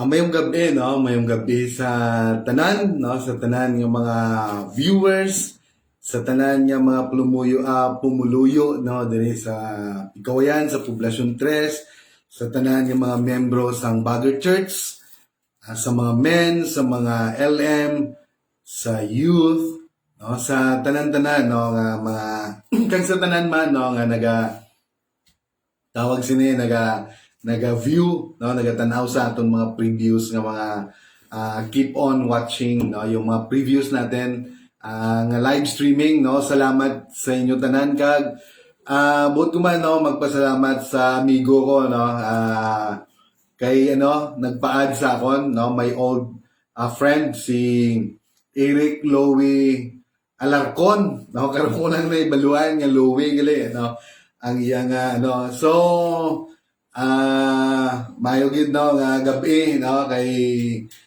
Mayong gabi, no? Mayong gabi sa tanan, no? Sa tanan ng mga viewers, sa tanan ng mga pumuluyo, no? Diri sa Ikawayan, sa Poblasyon 3, sa tanan ng mga membro sa Bagger Church, sa mga men, sa mga LM, sa youth, no? Sa tanan-tanan, no? Nga mga kag sa tanan man, no? Nga tawag sini naga-view, no, nagatanaw sa aton mga previews nga mga keep on watching, no, yung mga previews natin nga live streaming, no. Salamat sa inyo tanan kag buot ko man, no, magpasalamat sa amigo ko, no, kay nagpa-add sa akon, no, my old friend si Eric Lowy Alarcon, no, karon ko lang na ibaluan nga Lowy gali, no, ang iyang so mayo gid, no, nga gabi, no, kay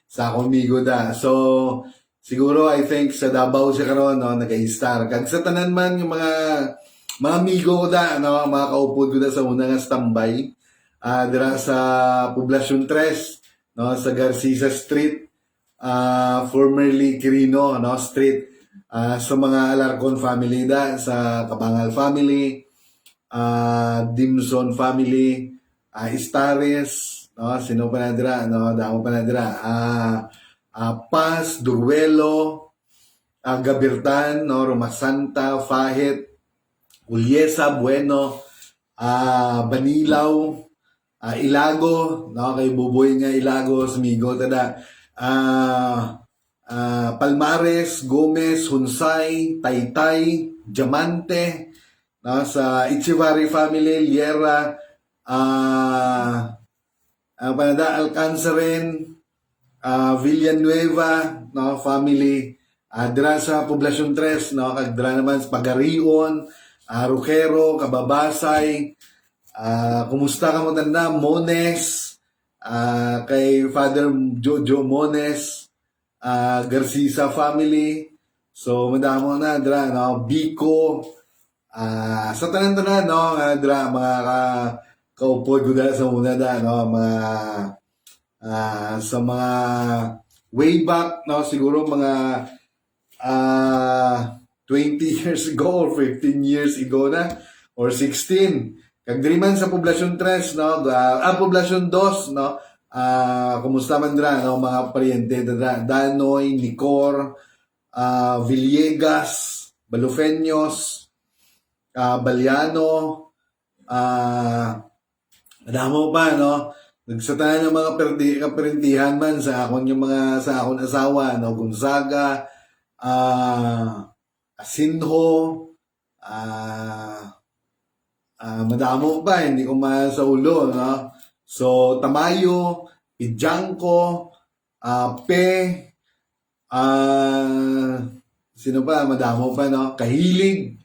sa akong amigo da. So siguro I think sa Davao siya karon, no, nag-star kag sa tanan man yung mga amigo ko da, no, mga kaupod ko da sa una nga standby dira sa Poblasyon 3, no, sa Garcia Street, formerly Quirino, no, Street, sa mga Alarcon family da, sa Kabangal family, Dimson family, Istares, no, sino pa na dira, no, damo pa na dira, Paz, Duruelo, Gabirtan, no, Romasanta, Fahit, Uliesa, Bueno, Banilaw, Ilago, no, kay Buboy nga Ilago, Smigo tada, Palmares, Gomez, Hunsay, Taytay, Diamante, no, sa Ichivari family, Liera, Panada, Alcanzaren, Villanueva, no, family, dira sa Poblasyon 3, no, kag dira naman sa Pagarion, Rujero, Kababasay, kumusta ka mo tanda, Mones, kay Father Jojo Mones, Garcia family, so madamo na dira, no, Biko, sa tanan-tanan, no, dira mga kaupod ko da sa una da, no, mga sa mga way back, no, siguro mga 20 years ago or 15 years ago na or 16. Kag diri man sa Poblasyon 3, no, Poblasyon 2, no, kumusta man dira, no, mga paryente dira, Danoy, Nicor, Villegas, Balufeños, Baliano, damo pa, no, nagsatanan ng mga kaparentihan man sa akon yung mga sa akon asawa, no, Gonzaga, Asinho, madamo pa, hindi ko sa ulo, no. So Tamayo, Pidjangco, Pe, sino pa, madamo pa, no, Kahilig,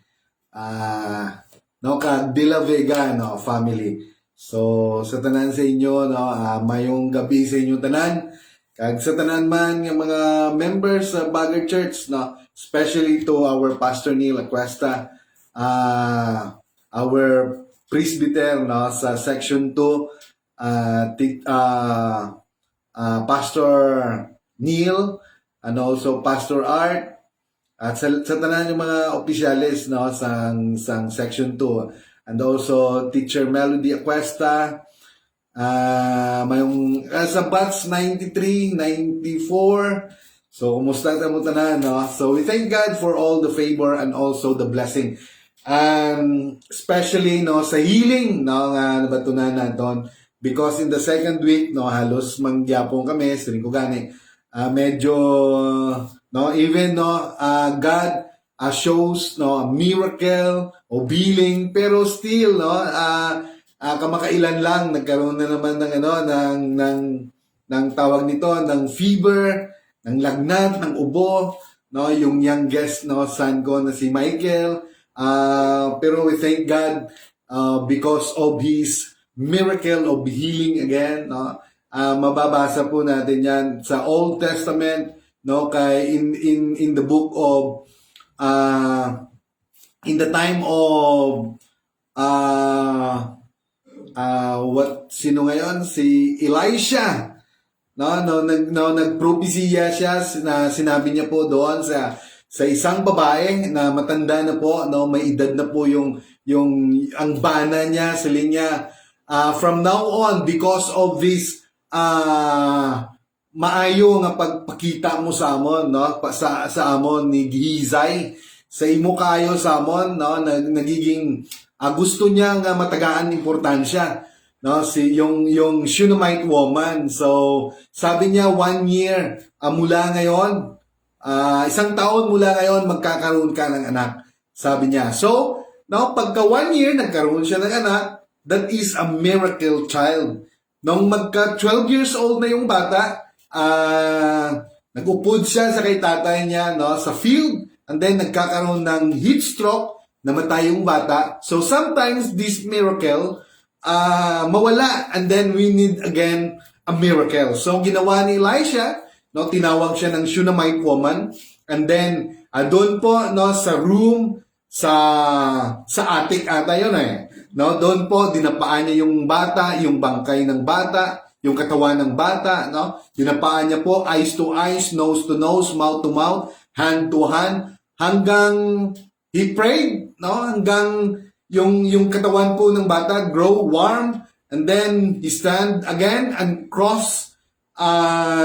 no, ka De La Vega, no, family. So sa tanan sa inyo, no, mayong gabi sa inyo tanan, kag sa tanan man ng mga members sa Bagger Church, no, especially to our Pastor Neil Acuesta, our presbyter, no, sa section 2, Pastor Neil, and also Pastor Art, at sa tanan ng mga opisyalis, no, sang section 2, and also Teacher Melody Acuesta, mayong sa batch 93, 94. So kumusta ta mo tanan, no? So we thank God for all the favor and also the blessing. Especially, no, sa healing, no, nga nabatunan naton, because in the second week, no, halos mangyapon kami siring ko gani, medyo, no, even, no, God shows, no, a miracle o healing, pero still, no, kamakailan lang nagkaroon na naman ng tawag nito, ng fever, ng lagnat, ng ubo, no, yung youngest, no, son ko na si Michael, pero we thank God because of his miracle of healing again, no. Mababasa po natin yan sa Old Testament, no, kay in the book of in the time of sino ngayon? Si Elisha, nagpropesiya siya na sinabi niya po doon sa isang babae na matanda na po, may edad na po ang bana niya, sila niya, from now on, because of this maayo nga pagpakita mo sa amon, sa amon ni Gihizay, sa imo kayo sa amon, nagiging gusto niya nga matagaan importansya, yung Shunammite woman. So sabi niya 1 year mula ngayon, isang taon mula ngayon magkakaroon ka ng anak, sabi niya. So pagka 1 year nagkaroon siya ng anak, that is a miracle child. Nung magka 12 years old na yung bata, nag-upod siya sa kay tatay niya sa field, and then nagkakaroon ng heat stroke, namatay yung bata. So sometimes this miracle mawala, and then we need again a miracle. So ginawa ni Elisha, tinawag siya ng Shunammite woman, and then doon po sa room, sa attic ata yun doon po dinapaan niya yung bata, yung bangkay ng bata, yung katawan ng bata, dinapaan niya po eyes to eyes, nose to nose, mouth to mouth, hand to hand, hanggang he prayed, hanggang yung katawan po ng bata grow warm, and then he stand again and cross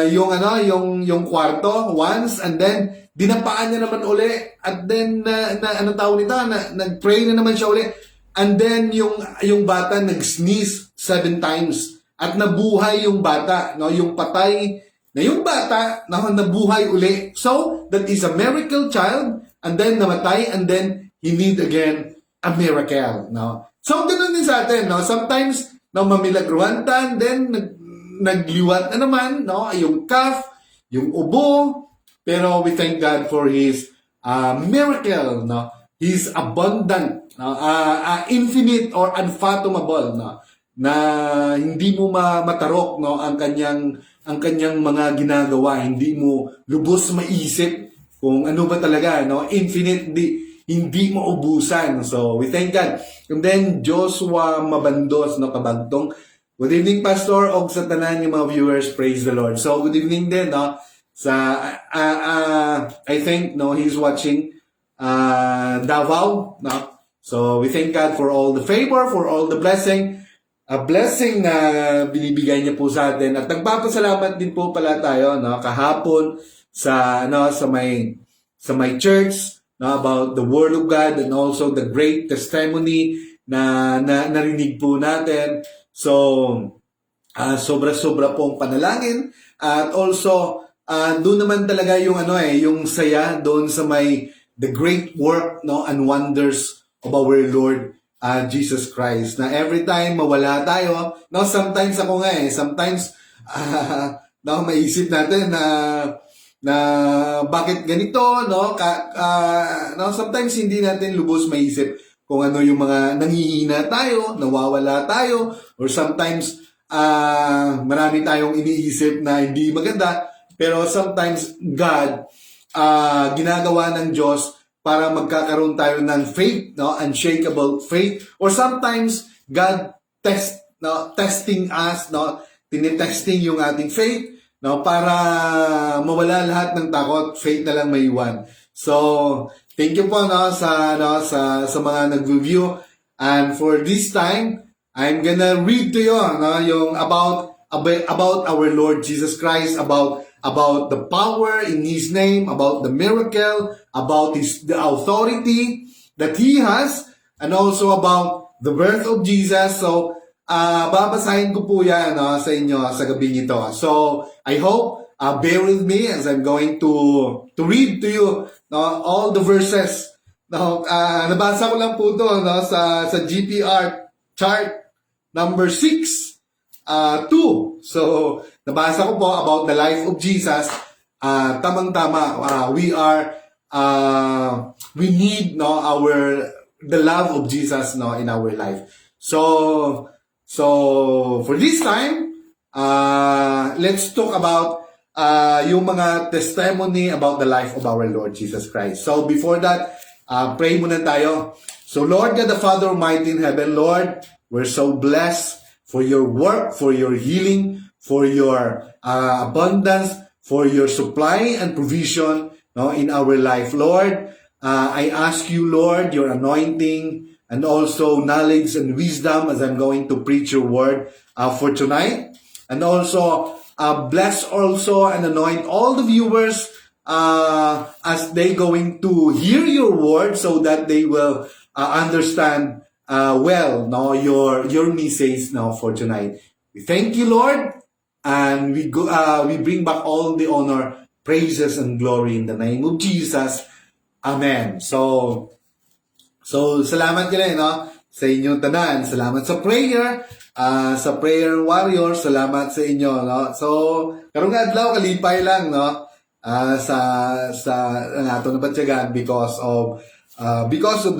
yung kwarto once, and then dinapaan niya naman uli, at then nag-pray na naman siya uli, and then yung bata nag-sneeze 7 times at nabuhay yung bata, yung patay na yung bata nabuhay uli. So that is a miracle child, and then namatay, and then he need again a miracle, So ganoon din sa atin, sometimes mamilagruhan tan, then nagliwat na naman, yung cough, yung ubo, pero we thank God for his miracle, his abundant, infinite or unfathomable, na hindi mo matarok ang kanyang mga ginagawa, hindi mo lubos maisip kung ano ba talaga, infinite, hindi maubusan. So we thank God. And then Joshua Mabandos kabagtong, good evening Pastor og sa tanan yung mga viewers, praise the Lord. So good evening din sa I think he's watching Davao, So we thank God for all the favor, for all the blessing, a blessing na binibigay niya po sa atin. At nagpapasalamat din po pala tayo kahapon sa may church about the Word of God, and also the great testimony na narinig po natin. So sobra-sobra pong panalangin, at also doon naman talaga yung yung saya doon sa the great work and wonders of our Lord Jesus Christ, na every time mawala tayo, sometimes ako sometimes maisip natin na bakit ganito, sometimes hindi natin lubos maisip kung ano yung mga nanghihina tayo, nawawala tayo, or sometimes marami tayong iniisip na hindi maganda, pero sometimes God, ginagawa ng Diyos para magkakaroon tayo ng faith, unshakable faith, or sometimes God testing us, tinetesting yung ating faith, para mawala lahat ng takot, faith na lang may iwan. So thank you po sa mga nag-review, and for this time I'm gonna read to you yung about our Lord Jesus Christ, about the power in His name, about the miracle, about the authority that He has, and also about the birth of Jesus. So babasahin ko po yan sa inyo sa gabi nito. So I hope bear with me as I'm going to read to you all the verses. Nabasa ko lang po ito sa GPR chart number 6, 2. So nabasa ko po about the life of Jesus. Tamang-tama, we need the love of Jesus in our life. So for this time, let's talk about yung mga testimony about the life of our Lord Jesus Christ. So before that, pray muna tayo. So Lord God the Father Almighty in heaven, Lord, we're so blessed for your work, for your healing, for your abundance, for your supply and provision, no, in our life. Lord, I ask you, Lord, your anointing and also knowledge and wisdom as I'm going to preach your word for tonight. And also, bless also and anoint all the viewers as they going to hear your word so that they will understand well, no, your message now for tonight. We thank you, Lord, and we bring back all the honor, praises, and glory in the name of Jesus. Amen. So salamat ka rin, no, sa inyong tanan. Salamat sa prayer, sa prayer warrior. Salamat sa inyo, no. So karong adlaw kalipay lang, no, sa nato na batyagan because of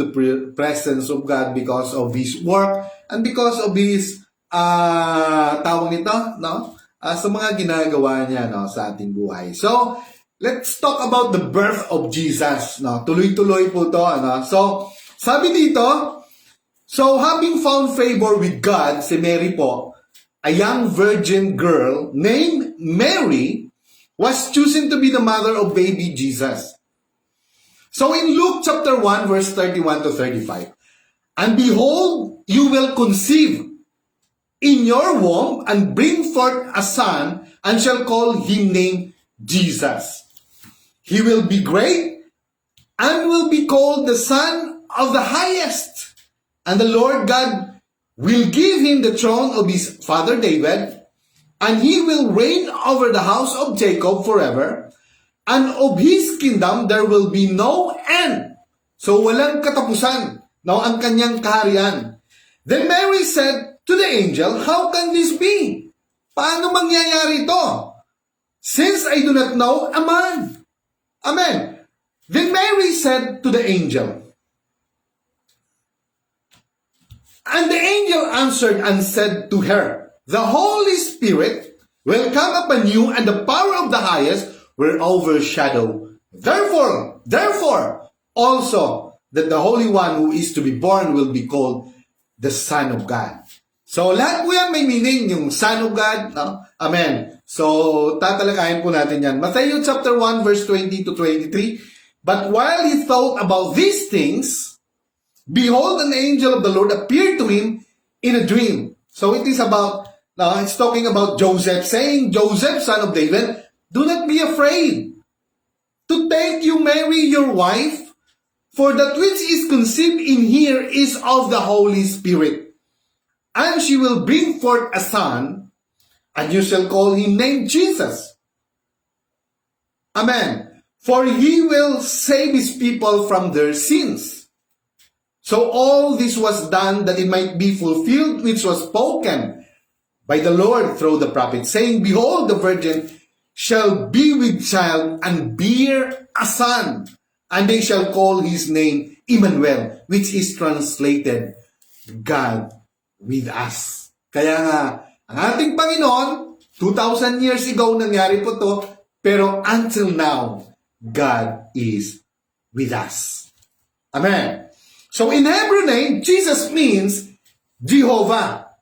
the presence of God, because of His work, and because of His tawag nito, no, sa mga ginagawa niya, no, sa ating buhay. So let's talk about the birth of Jesus, no. Tuloy-tuloy po to, no. So sabi dito, so having found favor with God, si Mary po, a young virgin girl named Mary, was chosen to be the mother of baby Jesus. So in Luke chapter 1, verse 31 to 35, and behold, you will conceive in your womb and bring forth a son, and shall call him name Jesus. He will be great and will be called the Son of the Highest. And the Lord God will give him the throne of his father David, and he will reign over the house of Jacob forever, and of his kingdom there will be no end. So walang katapusan, no, ang kanyang kaharian. Then Mary said to the angel, how can this be? Paano mangyayari ito? Since I do not know a man. Amen. Then Mary said to the angel, and the angel answered and said to her, the Holy Spirit will come upon you, and the power of the highest will overshadow. Therefore, also, that the Holy One who is to be born will be called the Son of God. So, lahat po yan may meaning, yung Son of God, no? Amen. So, tatalakayin po natin yan. Matthew chapter 1, verse 20 to 23. But while he thought about these things, behold, an angel of the Lord appeared to him in a dream. So, it is about, it's talking about Joseph, saying, Joseph, son of David, do not be afraid to take you Mary, your wife, for that which is conceived in her is of the Holy Spirit. And she will bring forth a son, and you shall call him name Jesus. Amen. For he will save his people from their sins. So all this was done that it might be fulfilled, which was spoken by the Lord through the prophet, saying, behold, the virgin shall be with child and bear a son, and they shall call his name Emmanuel, which is translated God with us. Kaya nga, ang ating Panginoon, 2,000 years ago nangyari po to, pero until now, God is with us. Amen. So in Hebrew name, Jesus means Jehovah.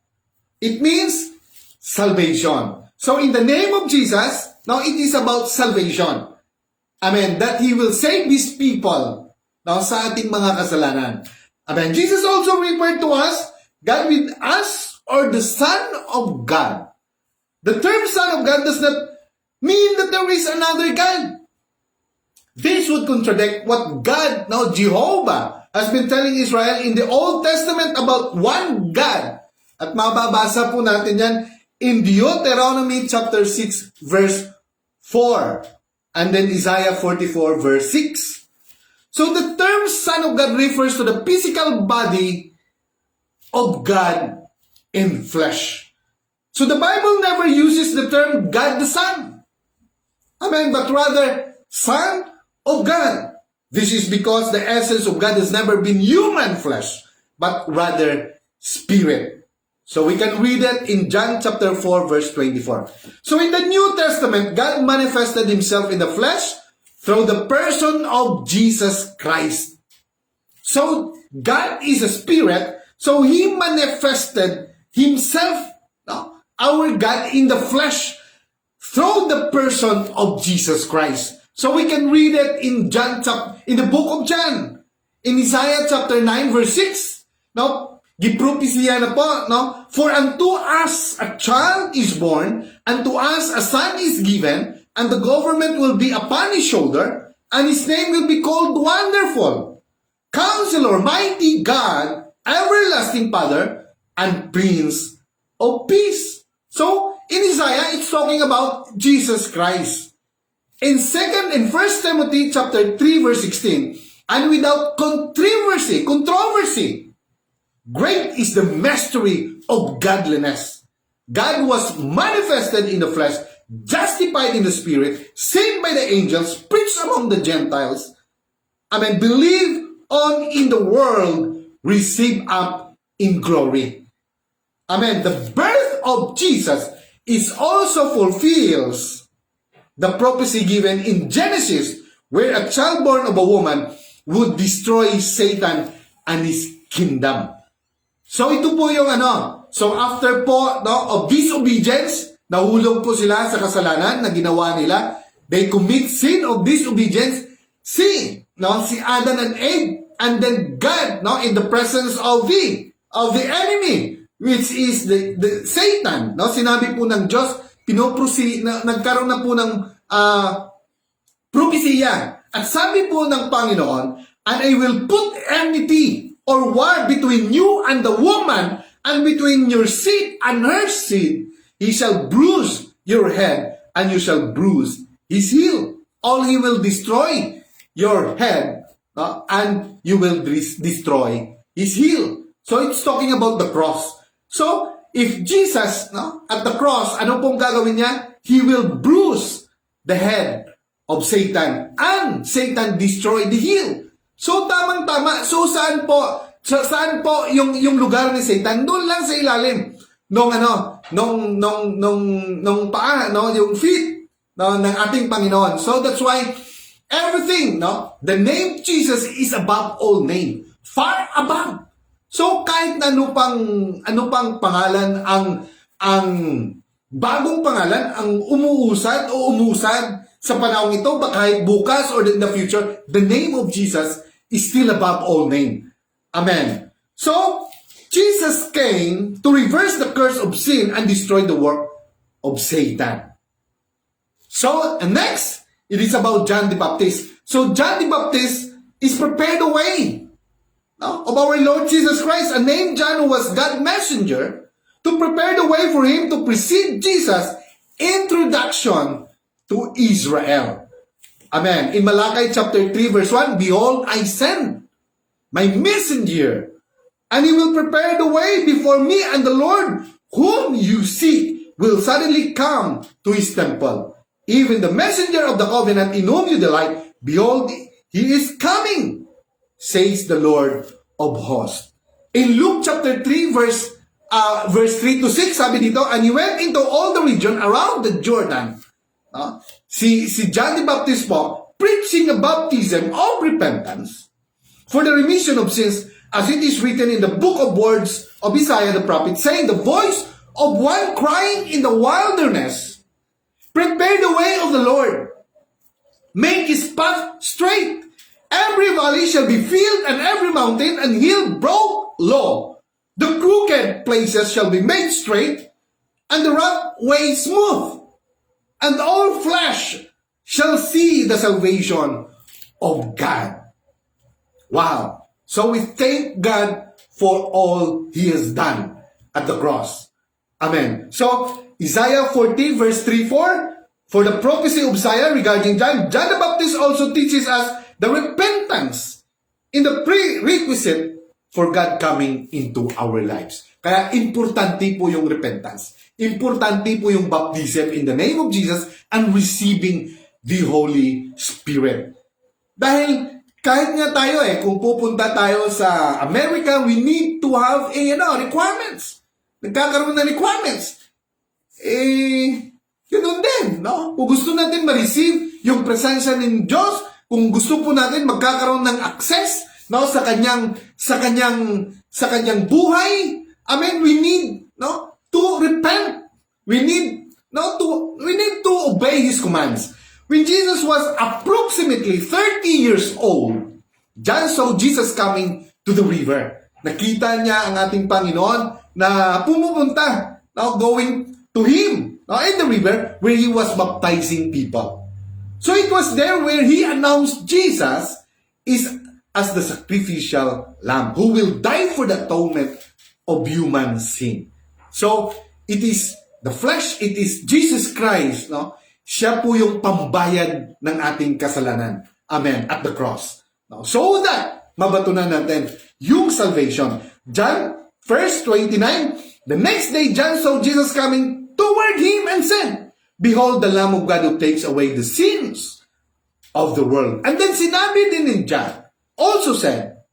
It means salvation. So in the name of Jesus, now it is about salvation. Amen. That He will save His people now sa ating mga kasalanan. Amen. Jesus also referred to us, God with us, or the Son of God. The term Son of God does not mean that there is another God. This would contradict what God, now Jehovah, has been telling Israel in the Old Testament about one God. At mababasa po natin yan in Deuteronomy chapter 6 verse 4. And then Isaiah 44 verse 6. So the term Son of God refers to the physical body of God in flesh. So the Bible never uses the term God the Son. Amen. But rather, Son of God. This is because the essence of God has never been human flesh, but rather spirit. So we can read it in John chapter 4 verse 24. So in the New Testament, God manifested Himself in the flesh through the person of Jesus Christ. So God is a spirit, so He manifested Himself our God in the flesh through the person of Jesus Christ. So we can read it in in the book of John, in Isaiah chapter 9 verse 6. No, gipropesya na po, no? For unto us a child is born, unto us a son is given, and the government will be upon his shoulder, and his name will be called Wonderful, Counselor, Mighty God, Everlasting Father, and Prince of Peace. So, in Isaiah, it's talking about Jesus Christ. In 2nd and 1 Timothy chapter 3 verse 16, and without controversy, great is the mystery of godliness. God was manifested in the flesh, justified in the spirit, saved by the angels, preached among the Gentiles, believed on in the world, received up in glory. Amen. The birth of Jesus is also fulfills the prophecy given in Genesis, where a child born of a woman would destroy Satan and his kingdom. So ito po yung So after po of disobedience, nahulog po sila sa kasalanan na ginawa nila. They commit sin of disobedience. Si Adam and Eve, and then God, in the presence of the enemy, which is the Satan. Sinabi po ng Diyos, nagkaroon na po ng propesya. At sabi po ng Panginoon, and I will put enmity or war between you and the woman, and between your seed and her seed. He shall bruise your head, and you shall bruise his heel. All he will destroy your head, and you will destroy his heel. So it's talking about the cross. So if Jesus, at the cross, ano pong gagawin niya? He will bruise the head of Satan, and Satan destroy the heel. So tamang-tama. So saan po yung lugar ni Satan? Doon lang sa ilalim nung paa, yung feet ng ating Panginoon. So that's why everything, the name Jesus is above all name, far above. So kahit ano pang pangalan ang bagong pangalan ang umusad sa panahong ito, kahit bukas or in the future, the name of Jesus is still above all name. Amen. So, Jesus came to reverse the curse of sin and destroy the work of Satan. So, and next, it is about John the Baptist. So, John the Baptist is prepared the way of our Lord Jesus Christ, and named John, who was God's messenger, to prepare the way for him to precede Jesus' introduction to Israel. Amen. In Malachi chapter 3 verse 1, behold, I send my messenger, and he will prepare the way before me, and the Lord whom you seek will suddenly come to his temple. Even the messenger of the covenant in whom you delight, behold, he is coming, says the Lord of hosts. In Luke chapter 3 verse 3 to 6, sabi dito, and he went into all the region around the Jordan. Si John the Baptist po, preaching a baptism of repentance for the remission of sins, as it is written in the book of words of Isaiah the prophet, saying, the voice of one crying in the wilderness, prepare the way of the Lord, make his path straight. Every valley shall be filled, and every mountain and hill brought low. The crooked places shall be made straight, and the rough way smooth, and all flesh shall see the salvation of God. Wow. So we thank God for all he has done at the cross. Amen. So, Isaiah 14 verse 3-4, for the prophecy of Isaiah regarding John the Baptist also teaches us the repentance in the prerequisite for God coming into our lives. Kaya importante po yung repentance. Importante po yung baptism in the name of Jesus and receiving the Holy Spirit. Dahil kahit nga tayo kung pupunta tayo sa America, we need to have requirements. Nagkakaroon ng requirements. Yun din, Kung gusto natin ma-receive yung presensya ng Diyos, kung gusto po natin magkakaroon ng access, sa kanyang buhay, we need, to repent. We need to obey His commands. When Jesus was approximately 30 years old, John saw Jesus coming to the river. Nakita niya ang ating Panginoon na pumupunta, going to Him in the river where He was baptizing people. So it was there where He announced Jesus is as the sacrificial lamb who will die for the atonement of human sin. So it is the flesh, it is Jesus Christ, siya po yung pambayad ng ating kasalanan. Amen. At the cross. So that mabatunan natin yung salvation. John, verse 29, the next day John saw Jesus coming toward him and said, "Behold the Lamb of God who takes away the sins of the world." And then sinabi din in John, also said,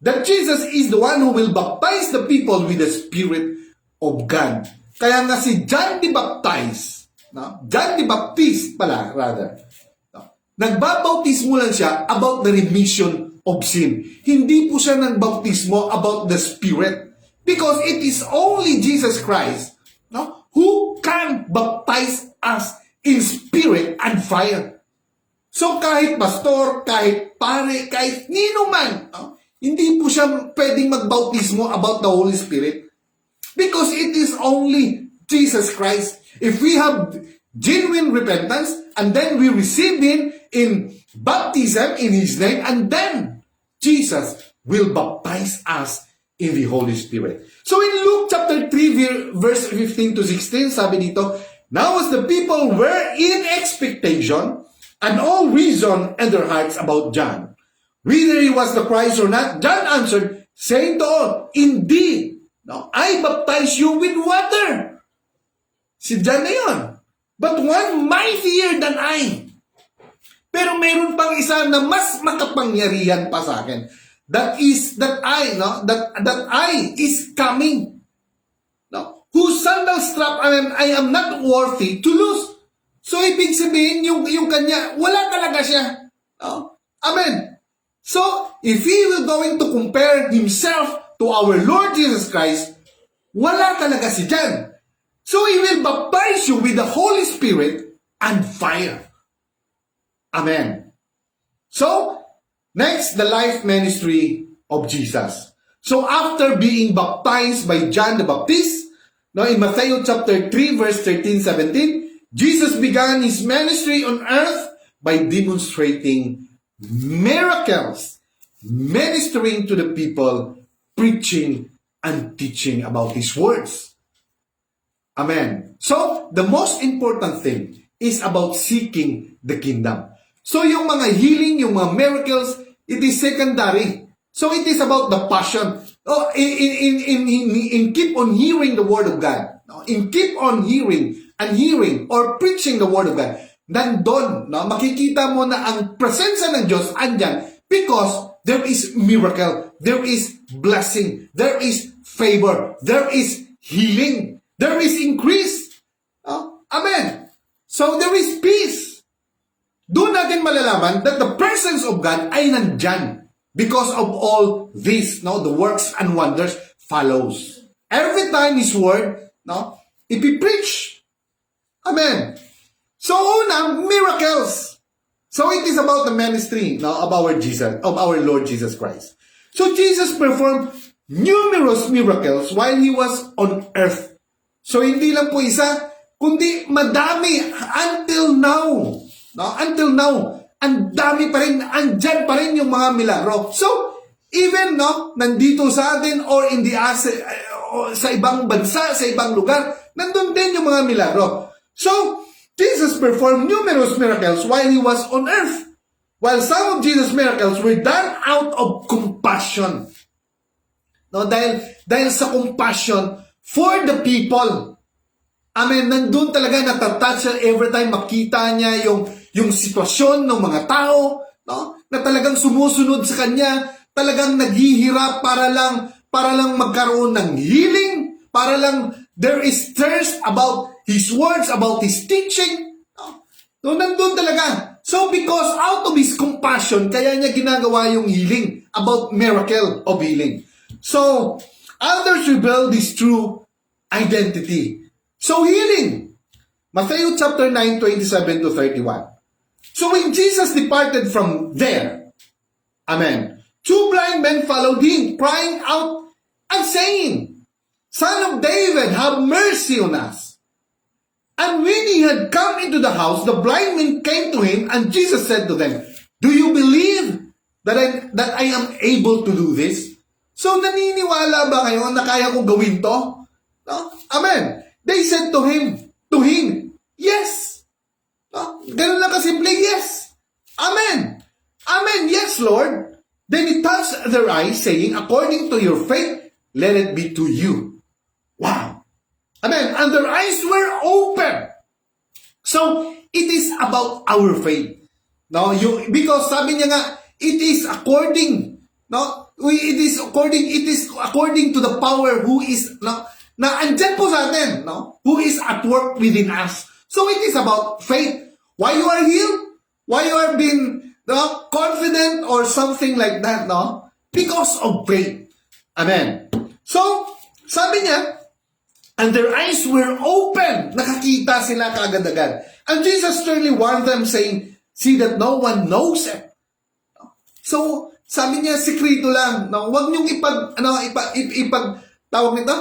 that Jesus is the one who will baptize the people with the Spirit of God. Kaya nga si John the Baptist, John the Baptist pala, rather, nagbabautismo lang siya about the remission of sin. Hindi po siya nagbautismo about the Spirit. Because it is only Jesus Christ who can baptize us in spirit and fire. So kahit pastor, kahit pare, kahit nino man, hindi po siya pwedeng magbautismo about the Holy Spirit. Because it is only Jesus Christ. If we have genuine repentance, and then we receive Him in baptism in His name, and then Jesus will baptize us in the Holy Spirit. So in Luke chapter 3, verse 15 to 16, sabi dito, "Now as the people were in expectation, and all reasoned in their hearts about John, whether he was the Christ or not, John answered, saying to all, Indeed, I baptize you with water." Si John na yun. "But one mightier than I." Pero mayroon pang isa na mas makapangyarihan pa sa akin. That I is coming. Whose sandal strap I am not worthy to lose. So ibig sabihin yung kanya, wala talaga siya. Amen. So if he will going to compare himself to our Lord Jesus Christ, wala talaga si John. So he will baptize you with the Holy Spirit and fire. Amen. So, next, the life ministry of Jesus. So, after being baptized by John the Baptist, in Matthew chapter 3, verse 13-17, Jesus began His ministry on earth by demonstrating miracles, ministering to the people, preaching and teaching about His words. Amen. So, the most important thing is about seeking the kingdom. So, yung mga healing, yung mga miracles, it is secondary. So, it is about the passion. In keep on hearing the Word of God. In keep on hearing or preaching the Word of God. Nandun, makikita mo na ang presensya ng Diyos andyan because there is miracle, there is blessing, there is favor, there is healing, there is increase. Amen. So, there is peace. Doon natin malalaman that the presence of God ay nandyan because of all this, the works and wonders follows. Every time His word, ipipreach. Amen. So, una, miracles. So, it is about the ministry of our Lord Jesus Christ. So, Jesus performed numerous miracles while He was on earth. So, hindi lang po isa, kundi madami until now. Until now, ang dami pa rin, andyan pa rin yung mga milagro. So, even nandito sa atin or in the sa ibang bansa, sa ibang lugar, nandun din yung mga milagro. So, Jesus performed numerous miracles while He was on earth. While some of Jesus' miracles were done out of compassion. Dahil sa compassion for the people. Amen. Nandun talaga natatouch siya every time makita niya yung sitwasyon ng mga tao, na talagang sumusunod sa Kanya, talagang naghihirap para lang magkaroon ng healing, para lang there is thirst about His words, about His teaching. No, nandun talaga. So because out of His compassion, kaya niya ginagawa yung healing, about miracle of healing. So, others reveal this true identity. So healing. Matthew chapter 9, 27 to 31. So when Jesus departed from there, amen, two blind men followed him, crying out and saying, Son of David, have mercy on us. And when he had come into the house, the blind men came to him, and Jesus said to them, Do you believe that I am able to do this? So naniniwala ba kayo na kaya kong gawin to? No? Amen. They said to him, Yes. No? Ganun lang kasimple, yes. Amen. Amen, yes, Lord. Then he touched their eyes, saying, According to your faith, let it be to you. Wow. Amen. And their eyes were open. So, it is about our faith. No, because sabi niya nga, it is according to the power who is na andyan po sa atin, no? Who is at work within us. So it is about faith. Why you are healed? Why you are being confident or something like that, no? Because of faith. Amen. So, sabi niya, and their eyes were open. Nakakita sila kaagad-agad. And Jesus sternly warned them, saying, See that no one knows it. So, sabi niya, sekreto lang. No? Huwag niyong tawag nito,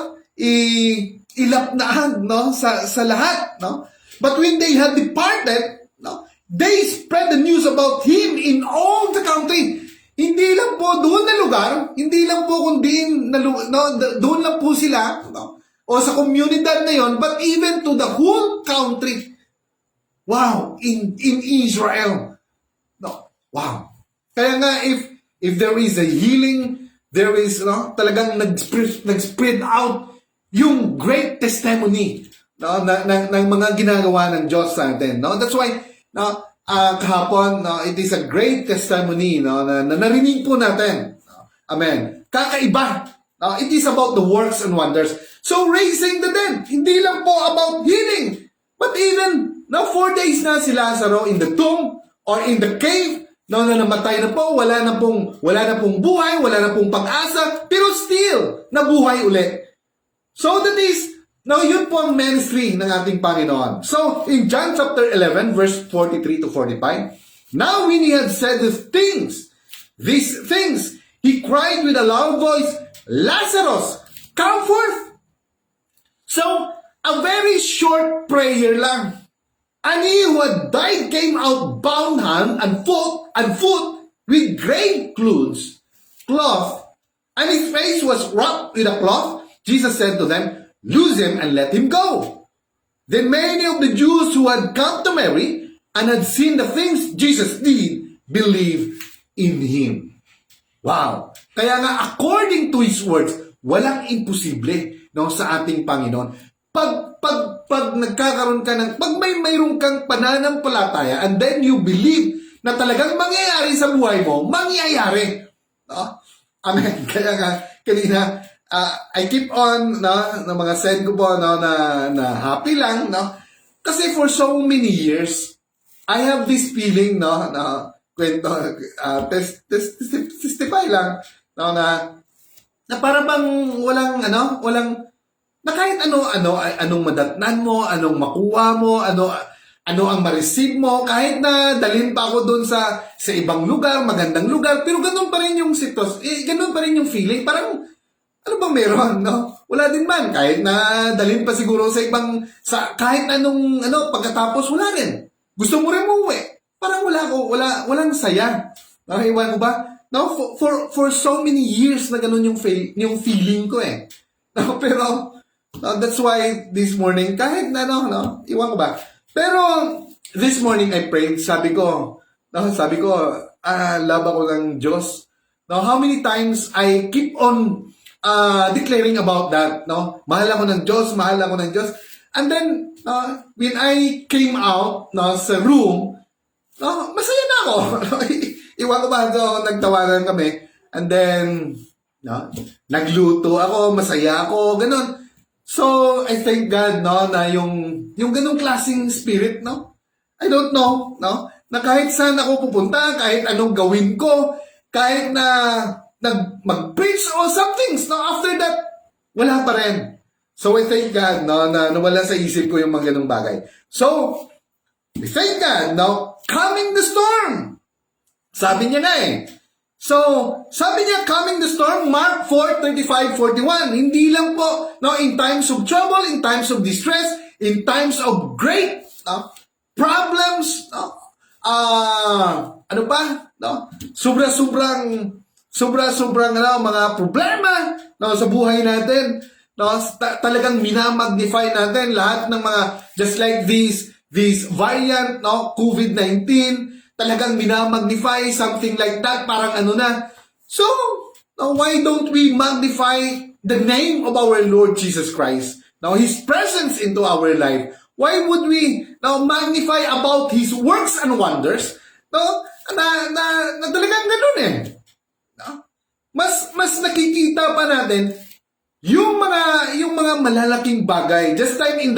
ilapnaan, no? sa lahat. No? But when they had departed, no? They spread the news about him in all the country. Hindi lang po doon na lugar, hindi lang po kundi doon lang po sila, no? O sa komunidad na yon, but even to the whole country. Wow, in Israel. No, wow. Kaya nga if there is a healing, there is talagang nag-spread out yung great testimony ng mga ginagawa ng Diyos sa atin. No? That's why kahapon, it is a great testimony na narinig po natin. Amen. Kakaiba. It is about the works and wonders. So raising the dead, hindi lang po about healing, but even 4 days na si Lazaro in the tomb or in the cave, na namatay na po, wala na pong buhay, wala na pong pag-asa, pero still nabuhay uli. So that is, yun po ang ministry ng ating Panginoon. So in John chapter 11 verse 43 to 45, now when he had said these things, he cried with a loud voice, Lazarus, come forth. So a very short prayer lang. And he who had died came out bound hand and foot with grave cloth, and his face was wrapped with a cloth. Jesus said to them, Loose him and let him go. Then many of the Jews who had come to Mary and had seen the things Jesus did believed in him. Wow! Kaya nga, according to his words, walang imposible sa ating Panginoon. Pag nagkakaroon ka pag mayroon kang pananampalataya and then you believe na talagang mangyayari sa buhay mo, mangyayari. No? Amen. Kaya nga, kanina, I keep on, na mga send ko po, na happy lang, no? Kasi for so many years, I have this feeling, na kwento, testify lang, na para bang walang, na kahit anong madatnan mo, anong makuha mo, ano ang ma-receive mo, kahit na dalhin pa ako doon sa ibang lugar, magandang lugar, pero ganun pa rin yung ganun pa rin yung feeling, parang, ano bang meron, no? Wala din man, kahit na dalhin pa siguro kahit anong, pagkatapos, wala rin. Gusto mo rin umuwi. Parang walang saya. Iwan ko ba? No, for so many years na ganun yung feeling ko eh. No, pero, that's why this morning, kahit na iwan ko ba. Pero, this morning I prayed, sabi ko, love ako ng Diyos. Now, how many times I keep on declaring about that, no? Mahal ako ng Diyos. And then, when I came out, sa room, masaya na ako. Iwan ko ba, nagtawanan kami. And then, nagluto ako, masaya ako, ganun. So, I thank God, na yung ganung klaseng spirit, I don't know, na kahit saan ako pupunta, kahit anong gawin ko, kahit na mag-preach or some things, after that, wala pa rin. So, I thank God, no, na nawala sa isip ko yung mga ganung bagay. So, we thank God, no, calming the storm. Sabi niya nga eh. So, sabi niya, calming the storm, Mark 4:35-41. Hindi lang po, no, in times of trouble, in times of distress, in times of great problems, no, ano pa, no, sobra-sobrang mga problema, no, sa buhay natin, no, talagang minamagnify natin lahat ng mga, just like this variant, no, COVID-19, talagang minamagnify, something like that, parang ano na. So, why don't we magnify the name of our Lord Jesus Christ? Now, His presence into our life. Why would we now magnify about His works and wonders? No, na talagang ganun eh. No? Mas nakikita pa natin yung mga malalaking bagay. Just like in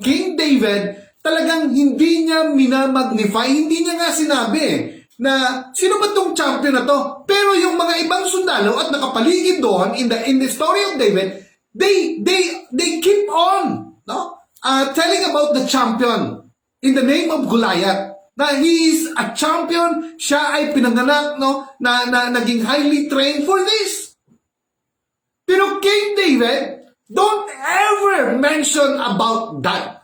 King David, talagang hindi niya minamagnify, hindi niya nga sinabi na sino ba tong champion na to? Pero yung mga ibang sundalo at nakapaligid doon in the story of David, they keep on, no? Telling about the champion in the name of Goliath. Na he is a champion, siya ay pinanganak, no, na naging highly trained for this. Pero King David, don't ever mention about that.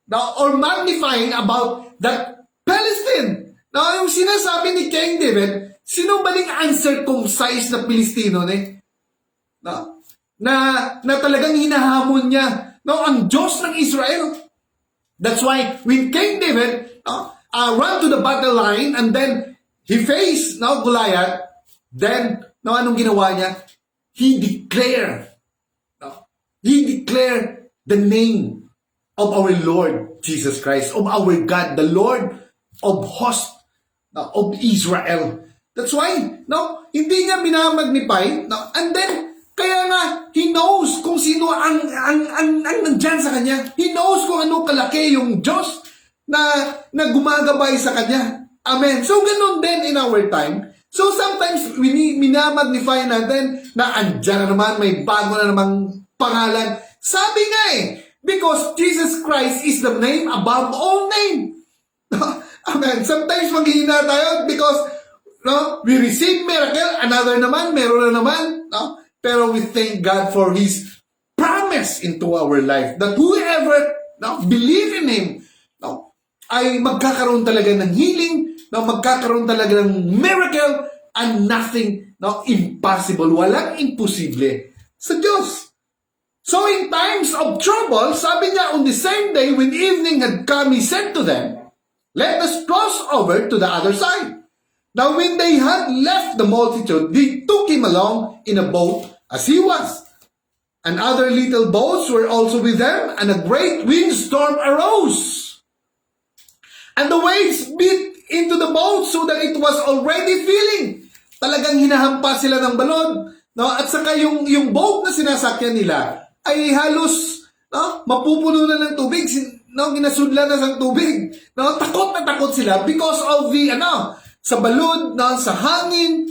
Now, or magnifying about that Palestine. Now, yung sinasabi ni King David, sino ba ning uncircumcised na Pilistino no? Na talagang hinahamon niya, no, ang Diyos ng Israel. That's why when King David run to the battle line and then he faced Goliath, then anong ginawa niya? He declared the name of our Lord Jesus Christ, of our God, the Lord of hosts of Israel. That's why, hindi niya minamagnify, and then, kaya nga, He knows kung sino ang nandyan sa Kanya. He knows kung ano kalaki yung Diyos na gumagabay sa Kanya. Amen. So, ganun din in our time. So, sometimes, minamagnify natin na andyan na naman, may bago na namang pangalan. Sabi nga because Jesus Christ is the name above all name. Amen. Sometimes maghihina tayo because we receive miracle, another naman, meron na naman. Pero we thank God for His promise into our life that whoever believe in Him ay magkakaroon talaga ng healing, magkakaroon talaga ng miracle, and nothing impossible. Walang imposible sa Diyos. So in times of trouble, sabi niya, on the same day when evening had come, He said to them, let us cross over to the other side. Now when they had left the multitude, they took Him along in a boat as He was. And other little boats were also with them, and a great windstorm arose. And the waves beat into the boat so that it was already filling. Talagang hinahampas sila ng balon. At saka yung boat na sinasakyan nila, ay halos mapupuno na ng tubig, ginasudlan na ng tubig. Takot na takot sila because of the sa balon, sa hangin.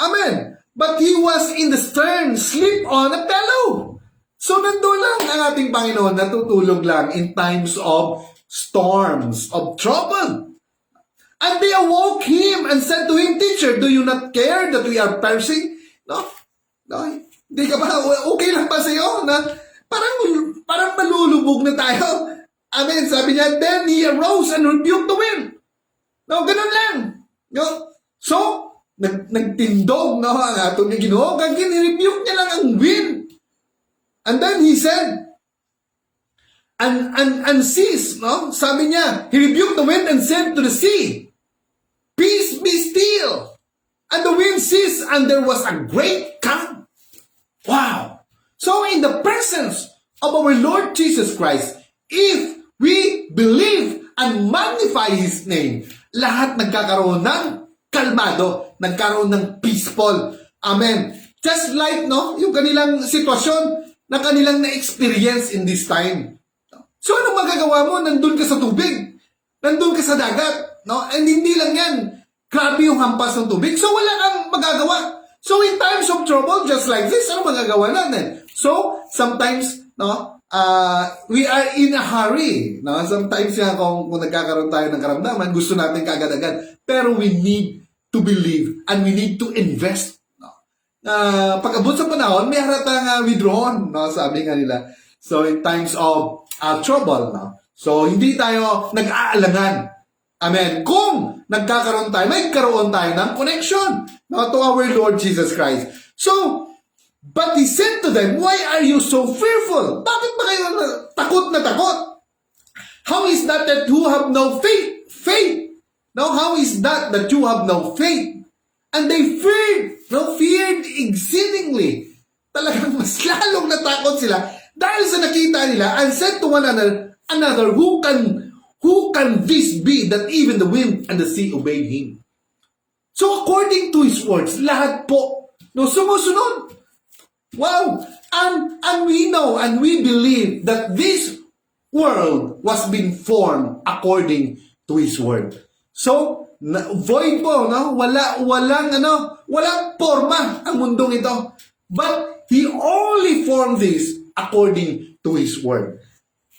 Amen. But He was in the stern, sleep on a pillow. So nandun lang ang ating Panginoon, natutulog lang in times of storms, of trouble. And they awoke Him and said to Him, Teacher, do you not care that we are perishing? Hindi ka ba, okay lang ba sa'yo na parang malulubog na tayo? Amen. Sabi niya, then He arose and rebuked the wind. Ganun lang. So, nagtindog ang atong Ginoo, kaya rebuke niya lang ang wind. And then He said, and cease, sabi niya, He rebuked the wind and said to the sea, peace be still. And the wind ceased, and there was a great calm. Wow! So in the presence of our Lord Jesus Christ, if we believe and magnify His name, lahat nagkakaroon ng kalmado, nagkaroon ng peaceful. Amen. Just like yung kanilang sitwasyon na kanilang na-experience in this time. So ano magagawa mo? Nandun ka sa tubig. Nandun ka sa dagat. And hindi lang yan. Grabe yung hampas ng tubig. So wala kang magagawa. So in times of trouble, just like this, ano magagawa natin? So sometimes no? We are in a hurry. No? Sometimes nga kung nagkakaroon tayo ng karamdaman, gusto natin kaagad-agad. Pero we need to believe and we need to invest. No? Pag-abot sa panahon, may haratang withdrawn, no? Sabi nga nila. So in times of trouble, no? So hindi tayo nag-aalangan. Amen. Kung nagkakaroon tayo, may karoon tayo ng connection, no, to our Lord Jesus Christ. So, but He said to them, why are you so fearful? Bakit ba kayo takot na takot? How is that you have no faith? Faith. Now, how is that you have no faith? And they feared exceedingly. Talagang mas lalong natakot sila dahil sa nakita nila and said to one another, who can this be that even the wind and the sea obeyed Him? So according to His words, lahat po sumusunod. Wow! And we know and we believe that this world was being formed according to His word. So, void po, no? Walang forma ang mundong ito. But He only formed this according to His word.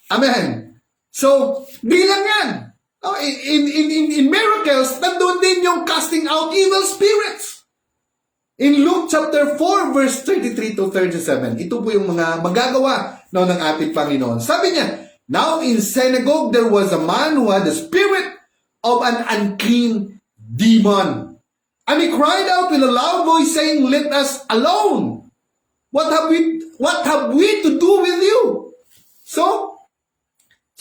Amen. So, bilang yan. No? In miracles, nandun din yung casting out evil spirits. In Luke chapter 4, verse 33 to 37, ito po yung mga magagawa ng ating Panginoon. Sabi niya, now in synagogue, there was a man who had the spirit of an unclean demon. And he cried out with a loud voice saying, let us alone. What have we to do with you? So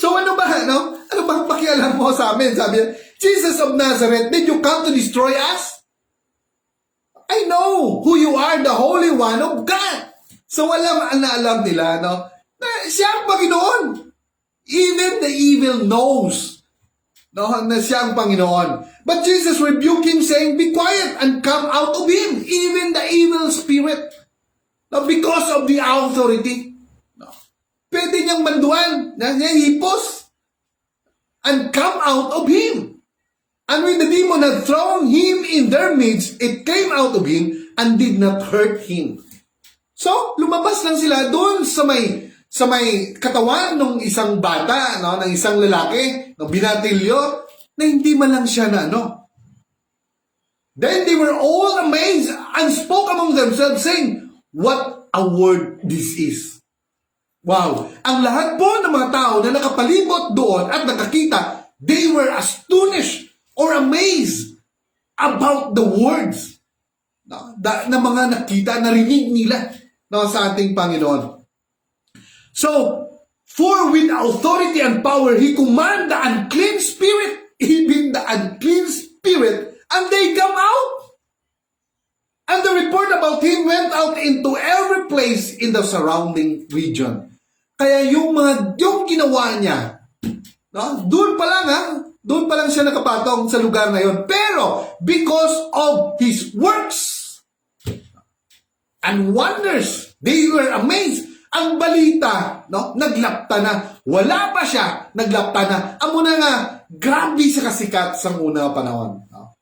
ano ba, no? Ano bang pakialam mo sa amin? Sabi niya, Jesus of Nazareth, did you come to destroy us? I know who you are, the Holy One of God. So alam nila, no? Na siya ang Panginoon. Even the evil knows, no, na siya ang Panginoon. But Jesus rebuked him saying, be quiet and come out of him, even the evil spirit. No, because of the authority. No. Pwede niyang manduan, niya hipos, and come out of him. And when the demon had thrown him in their midst, it came out of him and did not hurt him. So, lumabas lang sila doon sa may katawan ng isang bata, no, ng isang lalaki, ng binatilyo, na hindi man lang siya na ano. Then they were all amazed and spoke among themselves saying, what a word this is. Wow! Ang lahat po ng mga tao na nakapalibot doon at nakakita, they were astonished or amazed about the words na mga nakita, narinig nila, no, sa ating Panginoon. So, for with authority and power, He commanded the unclean spirit, even the unclean spirit, and they come out. And the report about Him went out into every place in the surrounding region. Kaya yung ginawa niya, no, doon pa lang siya nakapatong sa lugar na yon. Pero, because of His works and wonders, they were amazed. Ang balita, no, naglapta na. Wala pa siya, naglapta na. Amo na nga, grabe sa kasikat sa unang panahon. No?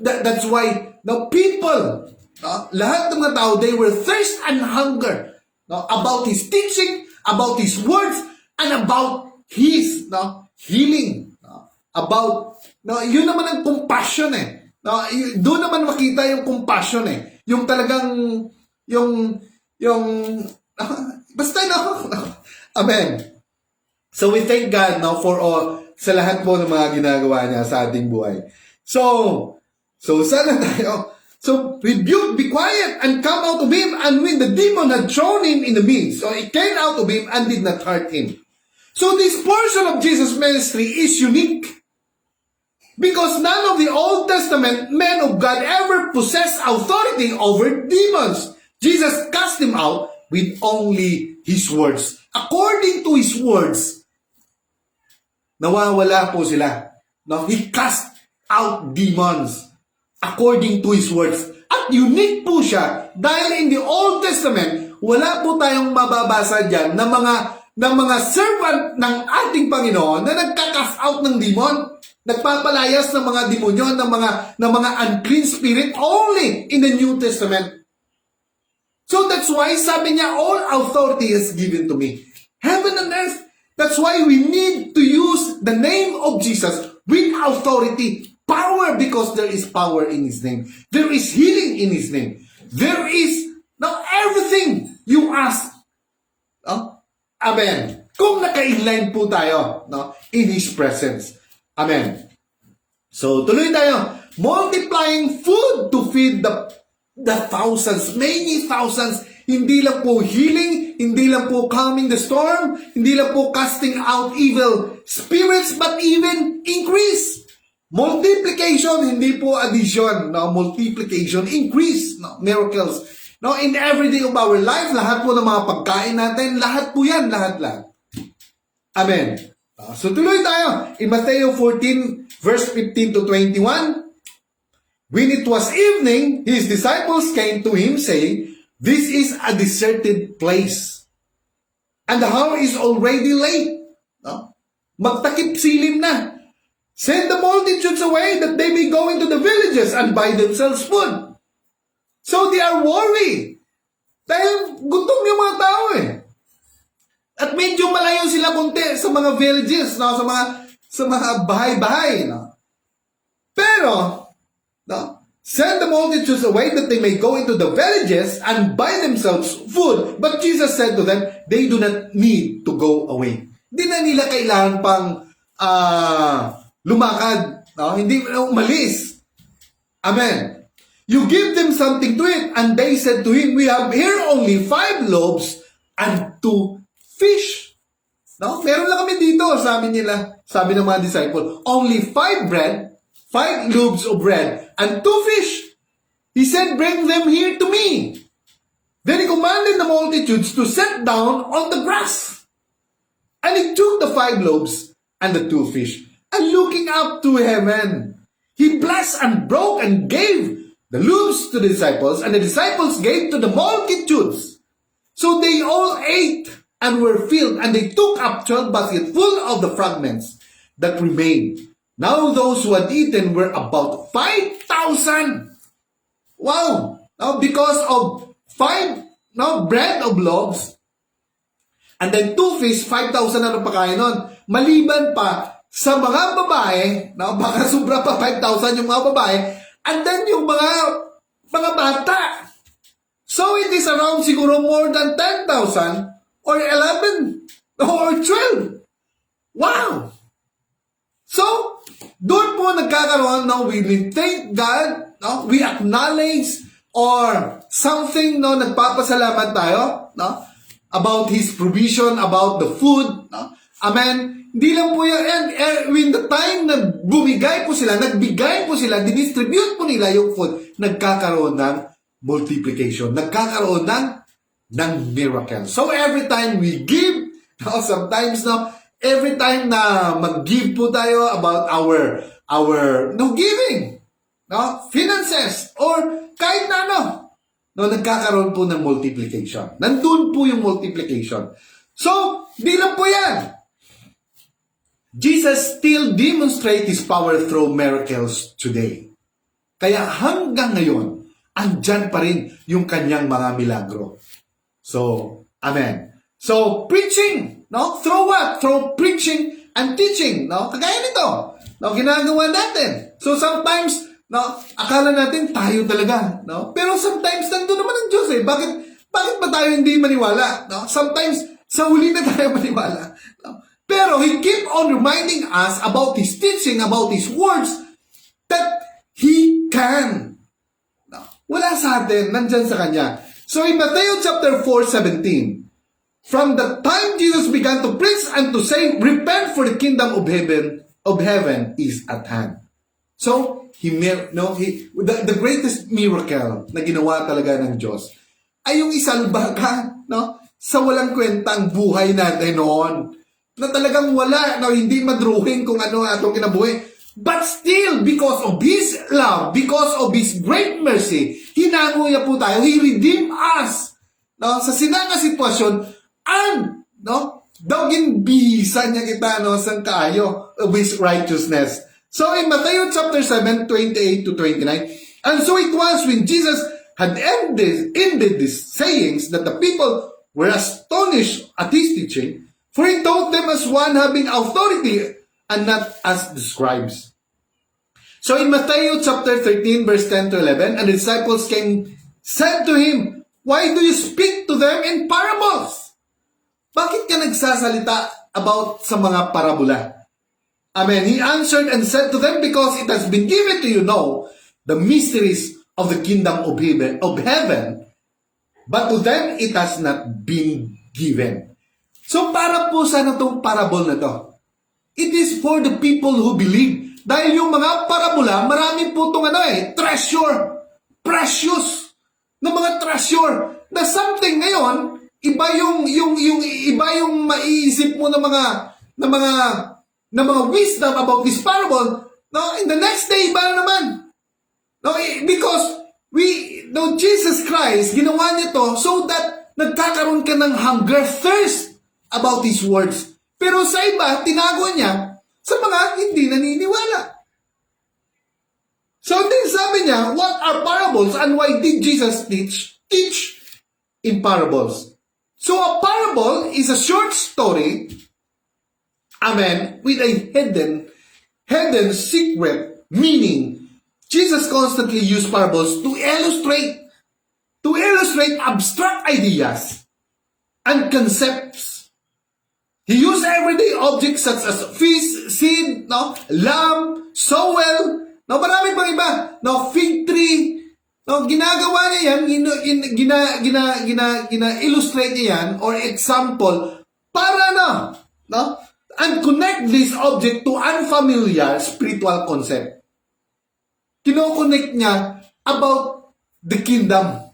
That's why, the people, no, lahat ng mga tao, they were thirst and hunger, no, about His teaching, about His words, and about His, no, healing, no, about, no, yun naman ang compassion eh. No, doon naman makita yung compassion eh. Yung talagang, basta no. Amen. So we thank God, no, for all, sa lahat po ng mga ginagawa niya sa ating buhay. So sana tayo, so rebuke, be quiet, and come out of him, and when the demon had thrown him in the midst, so it came out of him and did not hurt him. So this portion of Jesus' ministry is unique. Because none of the Old Testament men of God ever possessed authority over demons. Jesus cast them out with only His words. According to His words, nawawala po sila. No? He cast out demons according to His words. At unique po siya dahil in the Old Testament, wala po tayong mababasa dyan ng mga servant ng ating Panginoon na nagka-cast out ng demon, nagpapalayas ng mga demonyo, ng mga unclean spirit only in the New Testament. So that's why sabi niya, all authority is given to me. Heaven and earth. That's why we need to use the name of Jesus with authority, power, because there is power in His name. There is healing in His name. There is now everything you ask. No? Amen. Kung naka-inline po tayo, no, in His presence. Amen. So, tuloy tayo. Multiplying food to feed the thousands, many thousands. Hindi lang po healing, hindi lang po calming the storm, hindi lang po casting out evil spirits, but even increase. Multiplication, hindi po addition. No? Multiplication, increase. No? Miracles. No? In every day of our life, lahat po ng mga pagkain natin, lahat po yan, lahat. Amen. So tuloy tayo. In Matthew 14, verse 15 to 21, when it was evening, His disciples came to Him saying, "This is a deserted place, and the hour is already late." No? Magtakip silim na. Send the multitudes away that they may go into the villages and buy themselves food. So they are worried. Dahil gutom yung mga tao eh. At medyo malayo sila konti sa mga villages, no? sa mga bahay-bahay. No? Pero, no? Send the multitudes away that they may go into the villages and buy themselves food. But Jesus said to them, they do not need to go away. Hindi na nila kailangan pang lumakad. No? Hindi umalis. Amen. You give them something to eat. And they said to Him, we have here only 5 loaves and 2 fish. No? Meron lang kami dito, sabi nila, sabi ng mga disciple. Only 5 bread, 5 loaves of bread, and 2 fish. He said, bring them here to me. Then He commanded the multitudes to sit down on the grass. And He took the 5 loaves and the 2 fish. And looking up to heaven, He blessed and broke and gave the loaves to the disciples, and the disciples gave to the multitudes. So they all ate and were filled, and they took up 12 baskets full of the fragments that remained. Now those who had eaten were about 5,000. Wow! Now because of 5 bread of loaves, and then 2 fish, 5,000 na pagkain nun. Maliban pa sa mga babae, baka sobra pa 5,000 yung mga babae, and then yung mga bata. So it is around siguro more than 10,000 or 11 or 12. Wow! So, doon po nagkakaroon, we thank God, we acknowledge or something, nagpapasalamat tayo, about His provision, about the food, Amen. Hindi lang po yan, when the time na nagbigay po sila, dinistribute po nila yung food, nagkakaroon ng multiplication, nagkakaroon ng miracle. So every time we give, sometimes every time na mag-give po tayo about our giving, finances, or kahit na nagkakaroon po ng multiplication. Nandun po yung multiplication. So, di lang po yan. Jesus still demonstrates His power through miracles today. Kaya hanggang ngayon, andyan pa rin yung kanyang mga milagro. So, amen. So, preaching, through what? Through preaching and teaching, kagaya nito, ginagawa natin. So, sometimes, akala natin tayo talaga, pero sometimes, nandun naman ang Diyos eh. Bakit ba tayo hindi maniwala? Sometimes, sa huli na tayo maniwala. Pero He keep on reminding us about His teaching, about His words, that He can. Wala sa atin, nandyan sa Kanya. So in Matthew chapter 4:17, from the time Jesus began to preach and to say, repent for the kingdom of heaven is at hand. So, the greatest miracle na ginawa talaga ng Diyos ay yung isalba ka, sa walang kwentang buhay natin noon. Na talagang wala, hindi madruhin kung ano atong kinabuhi. But still, because of His love, because of His great mercy, hinango niya po tayo. He redeemed us sa sinanga sitwasyon, and daging bihisan niya kita sa kaayo of His righteousness. So in Matthew chapter 7, 28 to 29, and so it was when Jesus had ended these sayings that the people were astonished at his teaching, for he taught them as one having authority and not as the scribes. So in Matthew chapter 13 verse 10 to 11, and the disciples said to him, "Why do you speak to them in parables?" Bakit ka nagsasalita about sa mga parabola? Amen. He answered and said to them, "Because it has been given to you know the mysteries of the kingdom of heaven, but to them it has not been given." So para po sana itong parable na to. It is for the people who believe. Dahil yung mga parabola, marami po itong treasure, precious, na mga treasure, na something ngayon, iba yung maiisip mo ng mga wisdom about this parable, no, in the next day, iba na naman. No, because Jesus Christ, ginawa niya to so that nagkakaroon ka ng hunger, thirst about His words. Pero sa iba, tinago niya sa mga hindi naniniwala. So then sabi niya, what are parables and why did Jesus teach in parables? So a parable is a short story, amen, with a hidden secret meaning. Jesus constantly used parables to illustrate abstract ideas and concepts. He used everyday objects such as fish, seed, lamb, soil, marami pang iba, fig tree, ginagawa niya yan, gina-illustrate niya yan, or example, para and connect this object to unfamiliar spiritual concept. Kino-connect niya about the kingdom.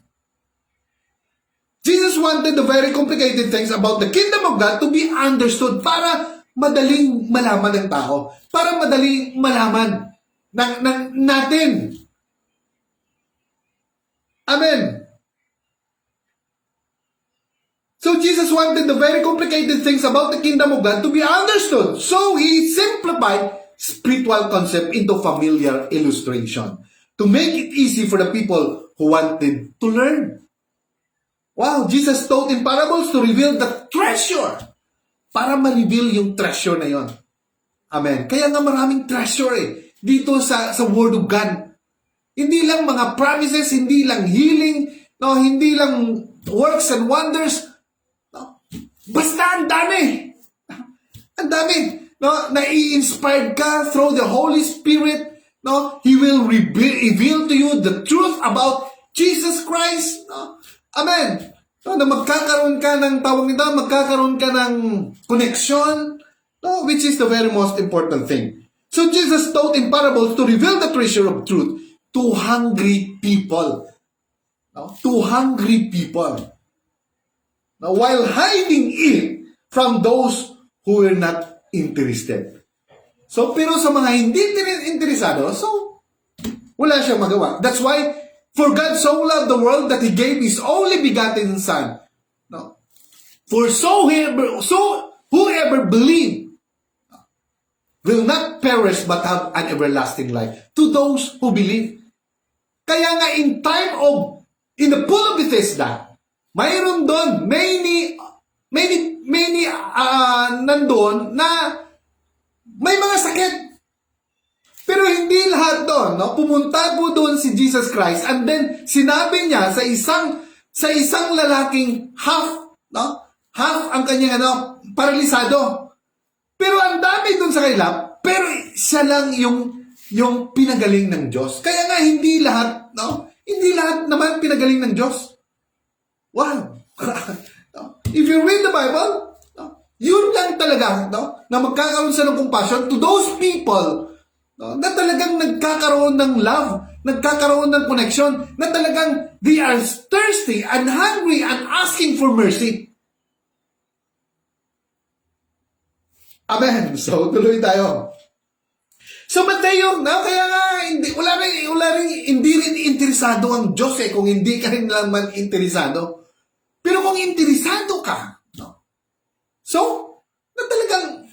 Jesus wanted the very complicated things about the kingdom of God to be understood para madaling malaman ng tao. Para madaling malaman natin. Amen. So Jesus wanted the very complicated things about the kingdom of God to be understood. So He simplified spiritual concept into familiar illustration to make it easy for the people who wanted to learn. Wow, Jesus taught in parables to reveal the treasure. Para ma-reveal yung treasure na yon. Amen. Kaya nga maraming treasure dito sa Word of God. Hindi lang mga promises, hindi lang healing, hindi lang works and wonders. Basta ang dami. Ang dami. Na-i-inspired ka through the Holy Spirit. He will reveal to you the truth about Jesus Christ. Amen. Na magkakaroon ka ng magkakaroon ka ng connection, which is the very most important thing. So Jesus taught in parables to reveal the treasure of truth to hungry people. To hungry people. Now, while hiding it from those who were not interested. So, pero sa mga hindi interesado, so, wala siyang magawa. That's why, for God so loved the world that He gave His only begotten Son. No? For whoever believe will not perish but have an everlasting life. To those who believe. Kaya nga in the pool of Bethesda, mayroon doon, many nandoon na may mga sakit. Pero hindi lahat doon, pumunta po doon si Jesus Christ and then sinabi niya sa isang lalaking half ang kanyang paralisado. Pero ang dami doon sa kanila, pero siya lang yung pinagaling ng Diyos. Kaya nga hindi lahat naman pinagaling ng Diyos. Wow. If you read the Bible, yun lang talaga, na magkakaroon sila ng compassion to those people, na talagang nagkakaroon ng love, nagkakaroon ng connection, na talagang they are thirsty and hungry and asking for mercy. Amen. So, tuloy tayo. So, Mateo, kaya nga, wala rin, hindi rin interesado ang Diyos kung hindi ka rin naman interesado. Pero kung interesado ka, so, na talagang,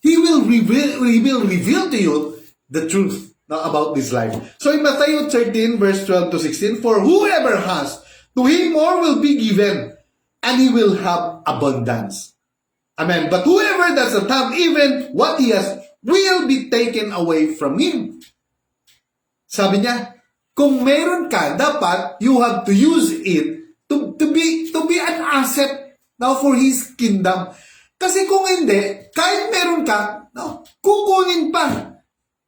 He will reveal to you the truth. about this life. So in Matthew 13, verse 12 to 16, for whoever has, to him more will be given, and he will have abundance. Amen. But whoever does not have, even what he has will be taken away from him. Sabi niya, kung meron ka, dapat you have to use it to be an asset now for His kingdom. Kasi kung hindi, kahit meron ka, no, kukunin pa.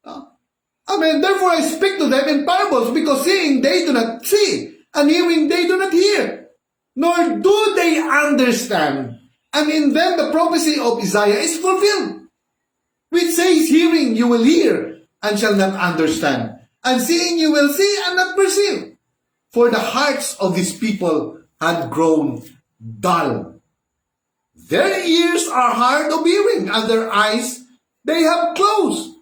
No? Amen. Therefore, I speak to them in parables, because seeing they do not see, and hearing they do not hear, nor do they understand. And in them the prophecy of Isaiah is fulfilled, which says, hearing you will hear, and shall not understand, and seeing you will see, and not perceive. For the hearts of these people had grown dull. Their ears are hard of hearing, and their eyes they have closed,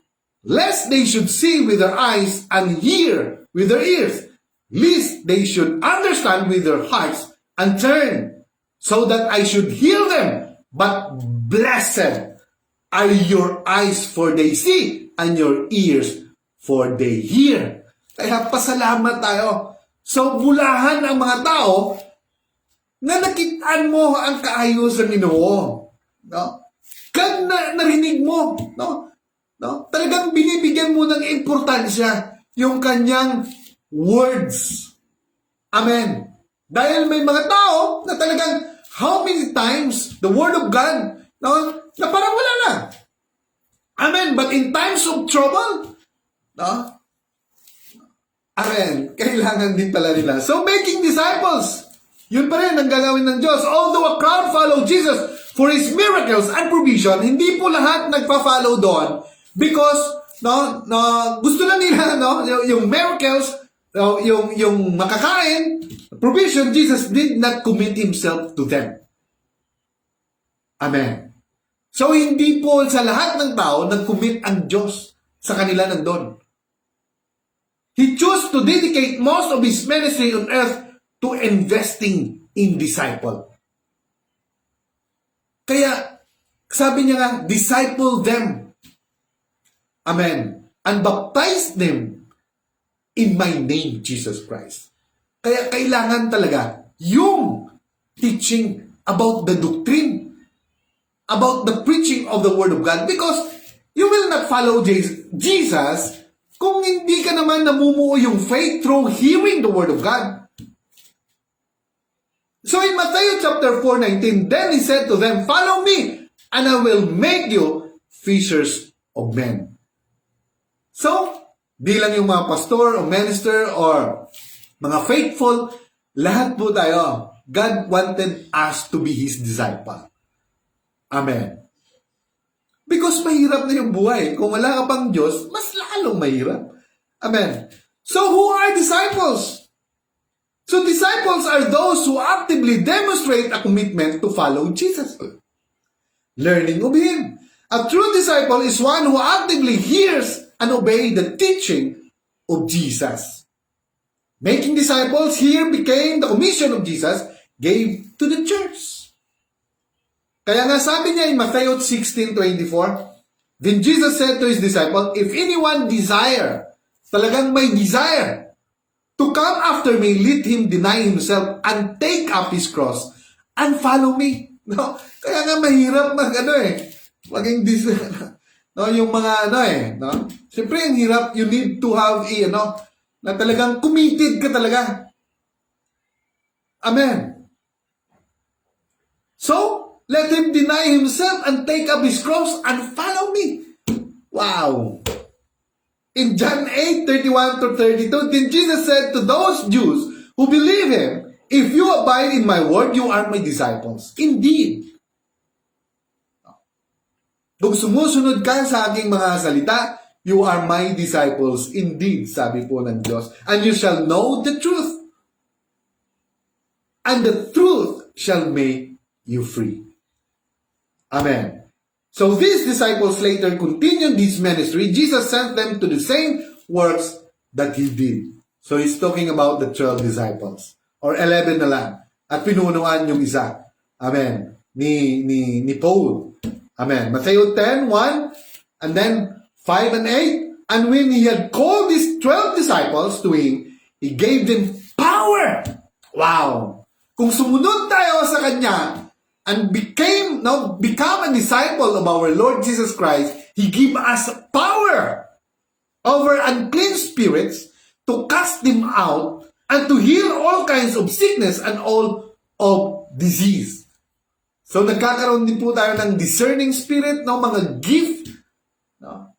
lest they should see with their eyes, and hear with their ears, lest they should understand with their hearts, and turn, so that I should heal them. But blessed are your eyes, for they see, and your ears, for they hear. Kaya pasalamat tayo. So, bulahan ang mga tao na nakitaan mo ang kaayos ng Ginoo. No? Kag narinig mo, no? No? Talagang binibigyan mo ng importansya yung kanyang words. Amen. Dahil may mga tao na talagang how many times the Word of God, no, na parang wala na. Amen. But in times of trouble, no, amen, kailangan din pala nila. So making disciples, yun pa rin ang gagawin ng Diyos. Although a crowd followed Jesus for His miracles and provision, hindi po lahat nagpa-follow doon because gusto na nila yung miracles, yung makakain, provision. Jesus did not commit Himself to them. Amen. So hindi po sa lahat ng tao nag-commit ang Diyos sa kanila nandun. He chose to dedicate most of His ministry on earth to investing in disciple. Kaya sabi niya nga, disciple them. Amen. And baptize them in my name, Jesus Christ. Kaya kailangan talaga yung teaching about the doctrine, about the preaching of the Word of God, because you will not follow Jesus kung hindi ka naman namumuo yung faith through hearing the Word of God. So in Matthew chapter 4:19, then He said to them, follow me, and I will make you fishers of men. So, di lang yung mga pastor o minister or mga faithful, lahat po tayo, God wanted us to be His disciple. Amen. Because mahirap na yung buhay. Kung wala ka pang Diyos, mas lalong mahirap. Amen. So who are disciples? So disciples are those who actively demonstrate a commitment to follow Jesus. Learning of Him. A true disciple is one who actively hears and obeys the teaching of Jesus. Making disciples here became the commission of Jesus gave to the church. Kaya nga sabi niya in Matthew 16:24, then Jesus said to His disciples, if anyone desire, talagang may desire, to come after me, let him deny himself and take up his cross and follow me. No? Kaya nga mahirap maging no, yung mga no? Siyempre ang hirap, you need to have na talagang committed ka talaga. Amen. So, let him deny himself and take up his cross and follow me. Wow. In John 8:31-32, then Jesus said to those Jews who believe Him, if you abide in my word, you are my disciples. Indeed. Kung sumusunod ka sa aking mga salita, you are my disciples. Indeed, sabi po ng Diyos. And you shall know the truth. And the truth shall make you free. Amen. So these disciples later continued this ministry. Jesus sent them to the same works that He did. So He's talking about the 12 disciples. Or 11 na lang. At pinunuan yung isa. Amen. Ni Paul. Amen. Matthew 10:1, and then 5 and 8. And when he had called his 12 disciples to him, he gave them power. Wow! Kung sumunod tayo sa Kanya and become a disciple of our Lord Jesus Christ, He gave us power over unclean spirits to cast them out and to heal all kinds of sickness and all of disease. So nagkakaroon din po tayo ng discerning spirit, no, mga gift, no,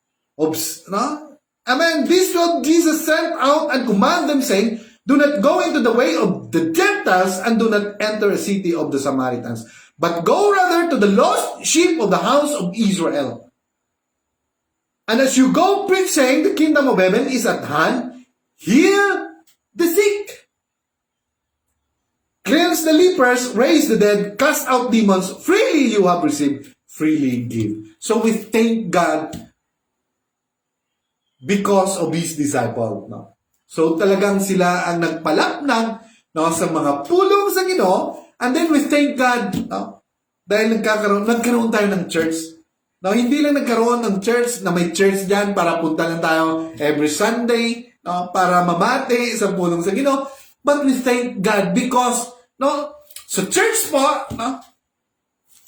Amen. This is what Jesus sent out and command them, saying, do not go into the way of the Gentiles and do not enter a city of the Samaritans, but go rather to the lost sheep of the house of Israel. And as you go, preach, saying, the kingdom of heaven is at hand, heal the sick, cleanse the lepers, raise the dead, cast out demons, freely you have received, freely give. So we thank God because of His disciple. No? So talagang sila ang nagpalaknang, no, sa mga pulong sa Ginoo, and then we thank God, no, dahil nagkaroon tayo ng church. No, hindi lang nagkaroon ng church na may church diyan para punta lang tayo every Sunday, no, para mamati sa pulong sa Ginoo. But we thank God because, no, sa church po, no,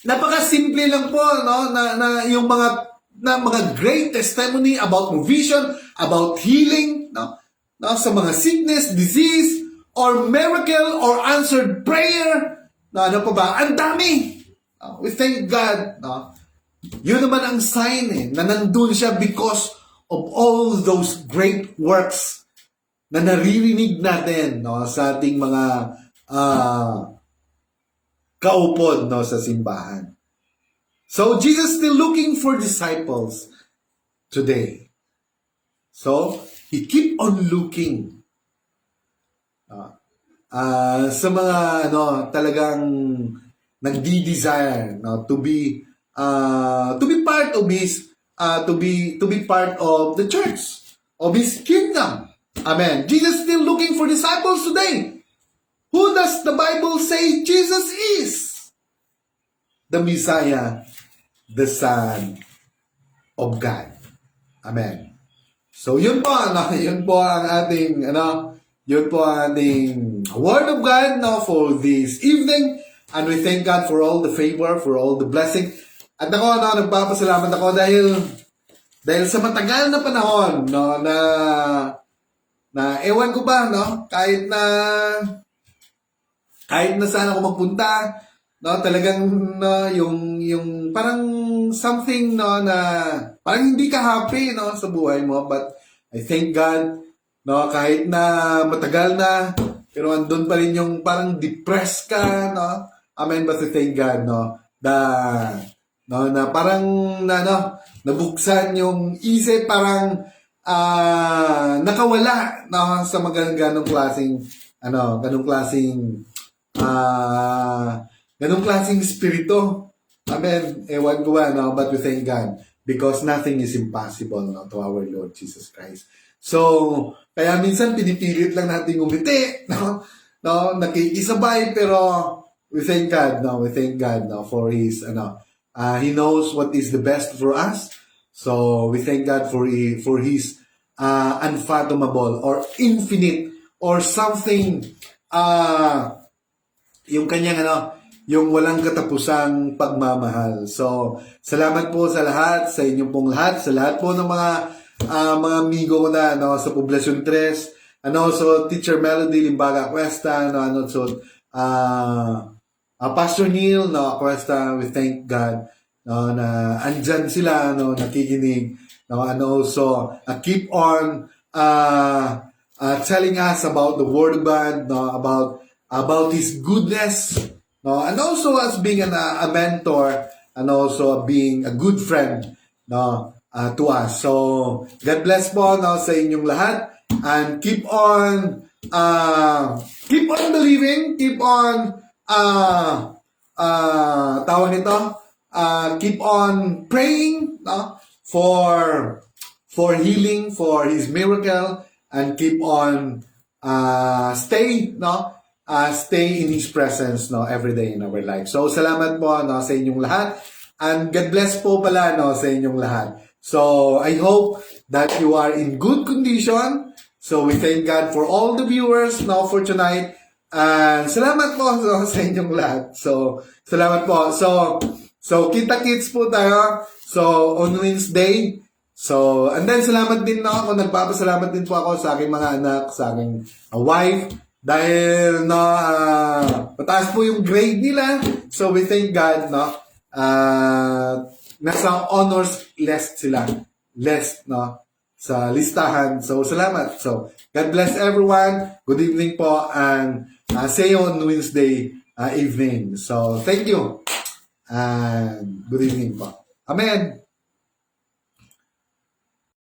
napaka-simple lang po, no, na yung mga great testimony about provision, about healing, no, sa mga sickness, disease, or miracle, or answered prayer, no, ano pa ba? Ang dami! No, we thank God, no. Yun naman ang sign, na nandun siya because of all those great works na naririnig natin, no, sa ating mga kaupod, no, sa simbahan. So Jesus still looking for disciples today. So He keep on looking sa mga talagang nagdi-desire, no, to be part of His to be part of the church of His kingdom. Amen. Jesus still looking for disciples today. Who does the Bible say Jesus is? The Messiah, the Son of God. Amen. So yun po, yun po ang ating yun po ang ating word of God, no, for this evening. And we thank God for all the favor, for all the blessing. At ako, nagpapasalamat ako dahil sa matagal na panahon, no, na ewan ko ba, no, kahit na saan ako magpunta, no, talagang yung parang something, no, na parang hindi ka happy, no, sa buhay mo. But I thank God, no, kahit na matagal na, pero andun pa rin yung parang depressed ka, no. Amen. But I thank God, no, na parang nabuksan yung isip, parang nakawala, no, sa ganong klaseng spirito. Amen. Ewan ko ba, no? But we thank God because nothing is impossible, no, to our Lord Jesus Christ. So, kaya minsan pinipilit lang natin umiti, no? Nakikisabay, pero we thank God, no? We thank God, no, for His, He knows what is the best for us. So, we thank God for His unfathomable or infinite or something, yung kanyang yung walang katapusang pagmamahal. So, salamat po sa lahat, sa inyong pong lahat, sa lahat po ng mga amigo ko na, no, sa Poblacion 3, and also Teacher Melody Limbaga Cuesta, no, and also Pastor Neil, no, Cuesta. We thank God, no, na andyan sila, no, nakikinig, no, and also keep on telling us about the Word of God, no, about His goodness, no, and also as being a mentor, and also being a good friend, no, to us. So God bless po, no, sa inyong lahat, and keep on believing, keep on keep on praying, no, for healing, for His miracle, and keep on stay in His presence, no, every day in our life. So salamat po, no, sa inyong lahat, and God bless po pala, no, sa inyong lahat. So, I hope that you are in good condition. So, we thank God for all the viewers now for tonight. And salamat po sa inyong lahat. So, salamat po. So kita-kits po tayo. So, on Wednesday. So, and then salamat din ako. Nagpapasalamat din po ako sa aking mga anak, sa aking wife. Dahil, no, mataas po yung grade nila. So, we thank God, no. Nasa honors list sila. List, no, sa listahan. So, salamat. So, God bless everyone. Good evening po. And see you on Wednesday evening. So, thank you. And good evening po. Amen.